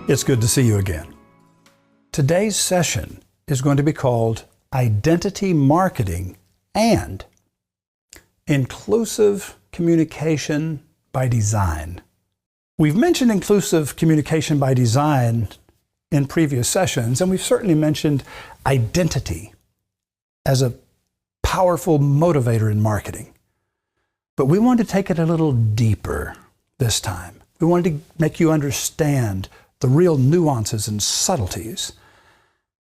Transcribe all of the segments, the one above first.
It's good to see you again. Today's session is going to be called Identity Marketing and Inclusive Communication by Design. We've mentioned inclusive communication by design in previous sessions, and we've certainly mentioned identity as a powerful motivator in marketing. But we want to take it a little deeper this time. We wanted to make you understand the real nuances and subtleties.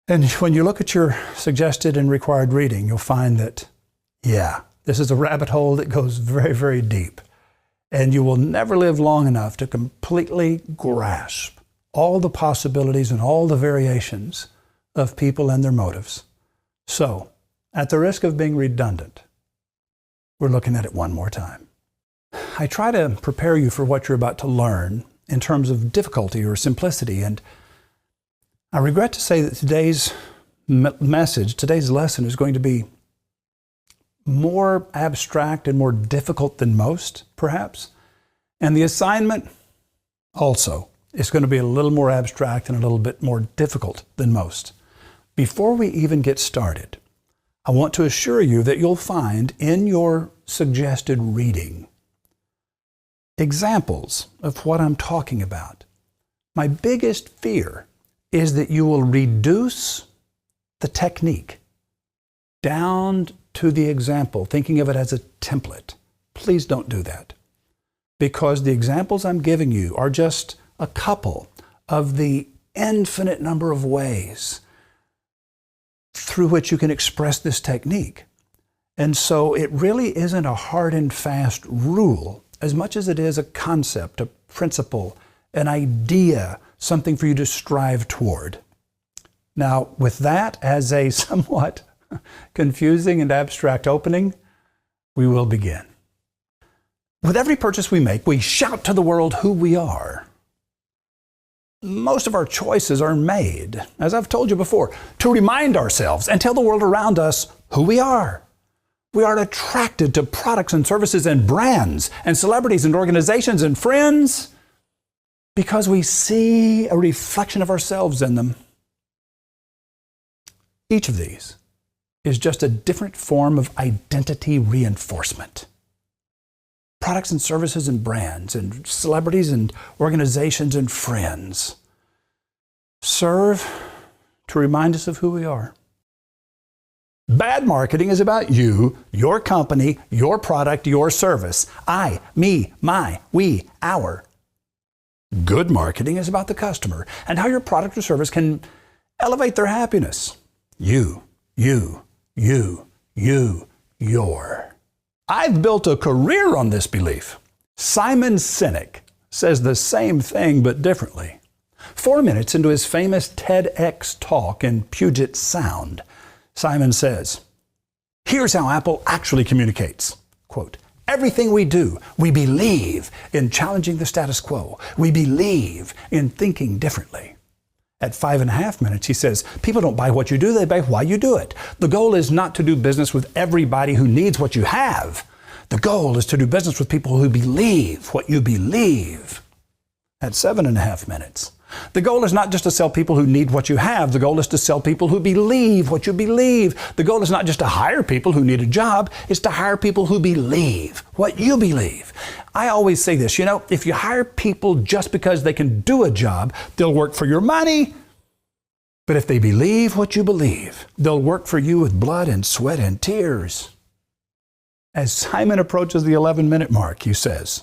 And when you look at your suggested and required reading, you'll find that, this is a rabbit hole that goes very, very deep. And you will never live long enough to completely grasp all the possibilities and all the variations of people and their motives. So, at the risk of being redundant, we're looking at it one more time. I try to prepare you for what you're about to learn in terms of difficulty or simplicity, and I regret to say that today's message, today's lesson is going to be more abstract and more difficult than most, perhaps. And the assignment also is going to be a little more abstract and a little bit more difficult than most. Before we even get started, I want to assure you that you'll find in your suggested reading examples of what I'm talking about. My biggest fear is that you will reduce the technique down to the example, thinking of it as a template. Please don't do that, because the examples I'm giving you are just a couple of the infinite number of ways through which you can express this technique. And so it really isn't a hard and fast rule as much as it is a concept, a principle, an idea, something for you to strive toward. Now, with that as a somewhat confusing and abstract opening, we will begin. With every purchase we make, we shout to the world who we are. Most of our choices are made, as I've told you before, to remind ourselves and tell the world around us who we are. We are attracted to products and services and brands and celebrities and organizations and friends because we see a reflection of ourselves in them. Each of these is just a different form of identity reinforcement. Products and services and brands and celebrities and organizations and friends serve to remind us of who we are. Bad marketing is about you, your company, your product, your service. I, me, my, we, our. Good marketing is about the customer and how your product or service can elevate their happiness. You, your. I've built a career on this belief. Simon Sinek says the same thing but differently. 4 minutes into his famous TEDx talk in Puget Sound, Simon says, "Here's how Apple actually communicates." Quote, "Everything we do, we believe in challenging the status quo. We believe in thinking differently." At 5.5 minutes, he says, "People don't buy what you do, they buy why you do it. The goal is not to do business with everybody who needs what you have. The goal is to do business with people who believe what you believe." At 7.5 minutes, "The goal is not just to sell people who need what you have. The goal is to sell people who believe what you believe. The goal is not just to hire people who need a job. It's to hire people who believe what you believe." I always say this, if you hire people just because they can do a job, they'll work for your money. But if they believe what you believe, they'll work for you with blood and sweat and tears. As Simon approaches the 11-minute mark, he says,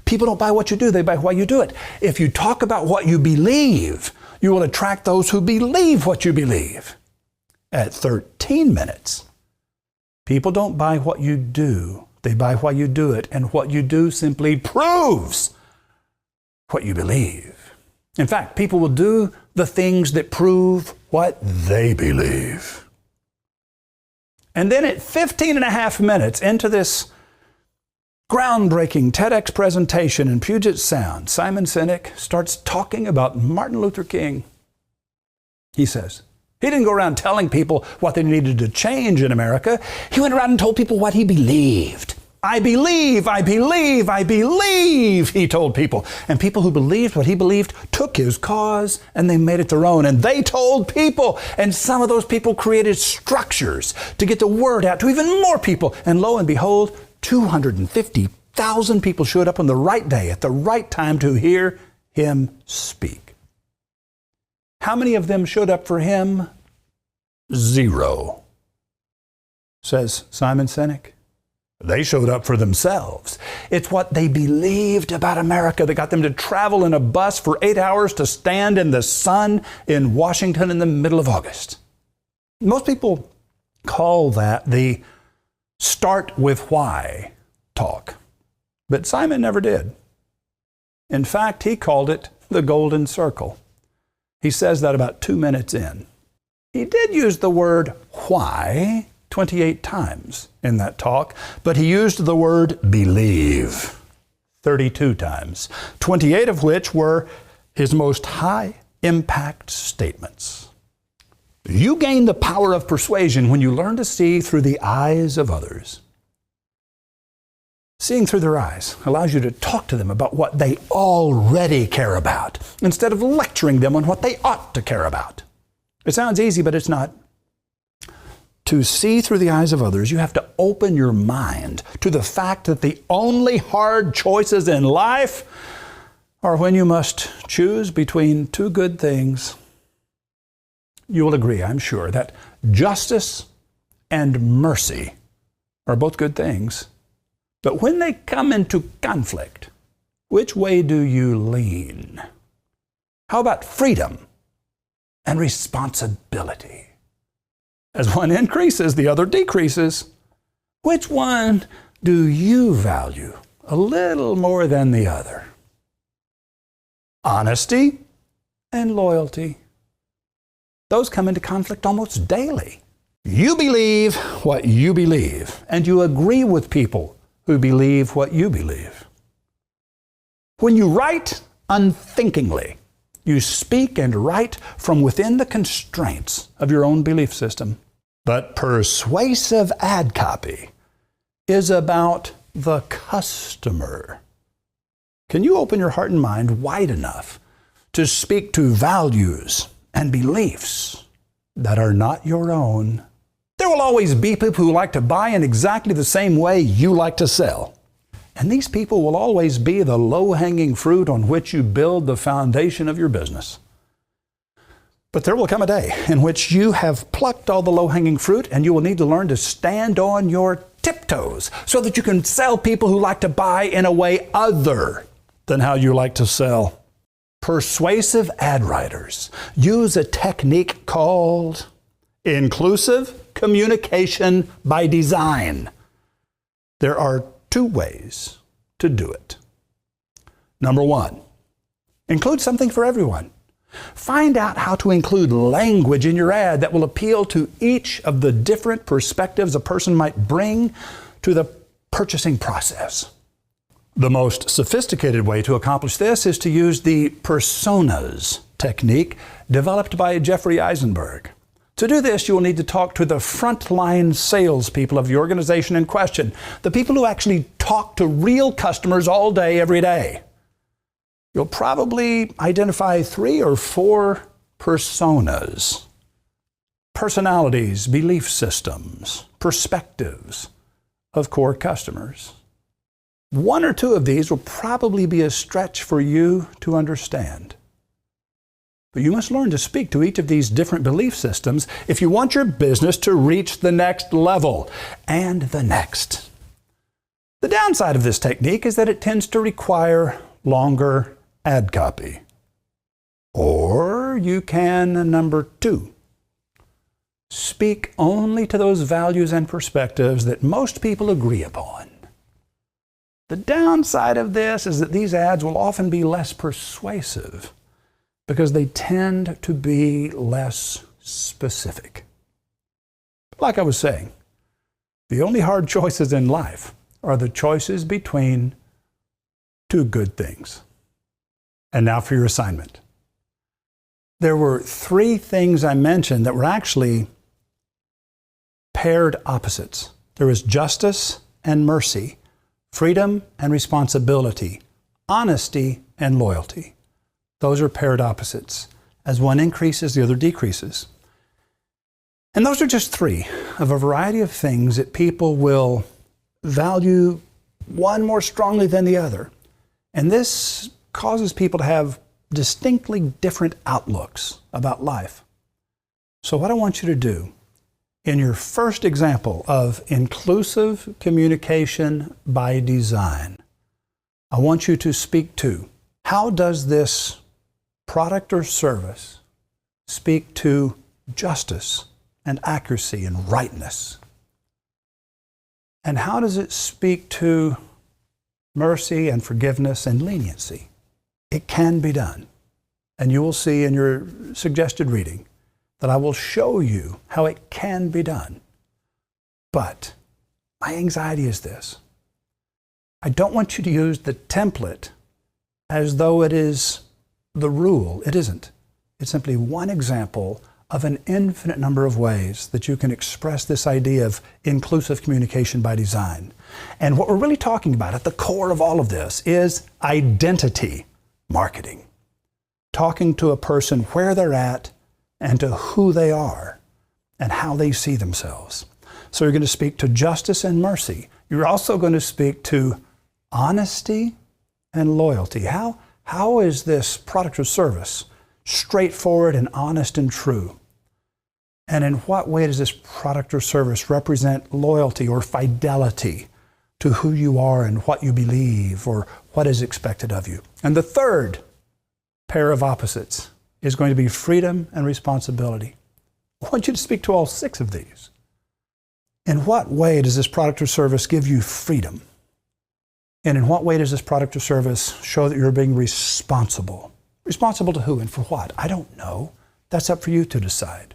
"People don't buy what you do, they buy why you do it. If you talk about what you believe, you will attract those who believe what you believe." At 13 minutes, "People don't buy what you do, they buy why you do it, and what you do simply proves what you believe. In fact, people will do the things that prove what they believe." And then at 15.5 minutes into this groundbreaking TEDx presentation in Puget Sound, Simon Sinek starts talking about Martin Luther King. He says, he didn't go around telling people what they needed to change in America. He went around and told people what he believed. I believe, I believe, I believe, he told people. And people who believed what he believed took his cause and they made it their own. And they told people. And some of those people created structures to get the word out to even more people. And lo and behold, 250,000 people showed up on the right day at the right time to hear him speak. How many of them showed up for him? 0, says Simon Sinek. They showed up for themselves. It's what they believed about America that got them to travel in a bus for 8 hours to stand in the sun in Washington in the middle of August. Most people call that the start with why talk. But Simon never did. In fact, he called it the golden circle. He says that about 2 minutes in. He did use the word why 28 times in that talk, but he used the word believe 32 times, 28 of which were his most high impact statements. You gain the power of persuasion when you learn to see through the eyes of others. Seeing through their eyes allows you to talk to them about what they already care about, instead of lecturing them on what they ought to care about. It sounds easy, but it's not. To see through the eyes of others, you have to open your mind to the fact that the only hard choices in life are when you must choose between two good things. You will agree, I'm sure, that justice and mercy are both good things. But when they come into conflict, which way do you lean? How about freedom and responsibility? As one increases, the other decreases. Which one do you value a little more than the other? Honesty and loyalty. Those come into conflict almost daily. You believe what you believe, and you agree with people who believe what you believe. When you write unthinkingly, you speak and write from within the constraints of your own belief system. But persuasive ad copy is about the customer. Can you open your heart and mind wide enough to speak to values and beliefs that are not your own? There will always be people who like to buy in exactly the same way you like to sell. And these people will always be the low-hanging fruit on which you build the foundation of your business. But there will come a day in which you have plucked all the low-hanging fruit and you will need to learn to stand on your tiptoes so that you can sell people who like to buy in a way other than how you like to sell. Persuasive ad writers use a technique called inclusive communication by design. There are 2 ways to do it. Number 1, include something for everyone. Find out how to include language in your ad that will appeal to each of the different perspectives a person might bring to the purchasing process. The most sophisticated way to accomplish this is to use the personas technique developed by Jeffrey Eisenberg. To do this, you will need to talk to the frontline salespeople of the organization in question, the people who actually talk to real customers all day, every day. You'll probably identify 3 or 4 personas, personalities, belief systems, perspectives of core customers. 1 or 2 of these will probably be a stretch for you to understand. But you must learn to speak to each of these different belief systems if you want your business to reach the next level and the next. The downside of this technique is that it tends to require longer ad copy. Or you can, number 2, speak only to those values and perspectives that most people agree upon. The downside of this is that these ads will often be less persuasive because they tend to be less specific. Like I was saying, the only hard choices in life are the choices between 2 good things. And now for your assignment. There were 3 things I mentioned that were actually paired opposites. There was justice and mercy freedom and responsibility, honesty and loyalty. Those are paired opposites. As one increases, the other decreases. And those are just three of a variety of things that people will value one more strongly than the other. And this causes people to have distinctly different outlooks about life. So what I want you to do, in your first example of inclusive communication by design, I want you to speak to, how does this product or service speak to justice and accuracy and rightness? And how does it speak to mercy and forgiveness and leniency? It can be done. And you will see in your suggested reading that I will show you how it can be done. But my anxiety is this. I don't want you to use the template as though it is the rule. It isn't. It's simply one example of an infinite number of ways that you can express this idea of inclusive communication by design. And what we're really talking about at the core of all of this is identity marketing. Talking to a person where they're at and to who they are and how they see themselves. So you're going to speak to justice and mercy. You're also going to speak to honesty and loyalty. How is this product or service straightforward and honest and true? And in what way does this product or service represent loyalty or fidelity to who you are and what you believe or what is expected of you? And the third pair of opposites is going to be freedom and responsibility. I want you to speak to all six of these. In what way does this product or service give you freedom? And in what way does this product or service show that you're being responsible? Responsible to who and for what? I don't know. That's up for you to decide.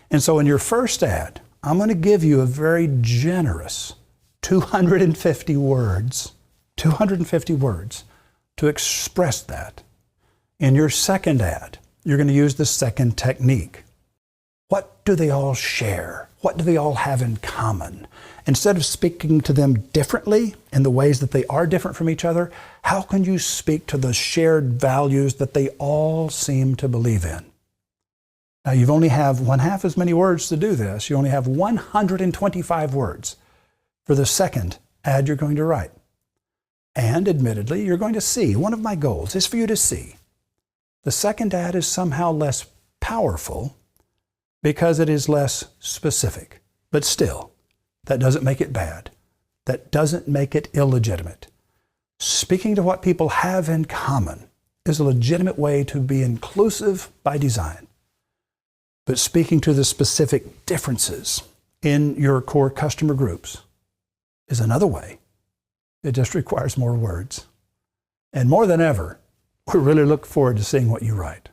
And so in your first ad, I'm going to give you a very generous 250 words to express that. In your second ad, you're going to use the second technique. What do they all share? What do they all have in common? Instead of speaking to them differently in the ways that they are different from each other, how can you speak to the shared values that they all seem to believe in? Now, you only have one half as many words to do this. You only have 125 words for the second ad you're going to write. And admittedly, you're going to see, one of my goals is for you to see, the second ad is somehow less powerful because it is less specific. But still, that doesn't make it bad. That doesn't make it illegitimate. Speaking to what people have in common is a legitimate way to be inclusive by design. But speaking to the specific differences in your core customer groups is another way. It just requires more words. And more than ever, we really look forward to seeing what you write.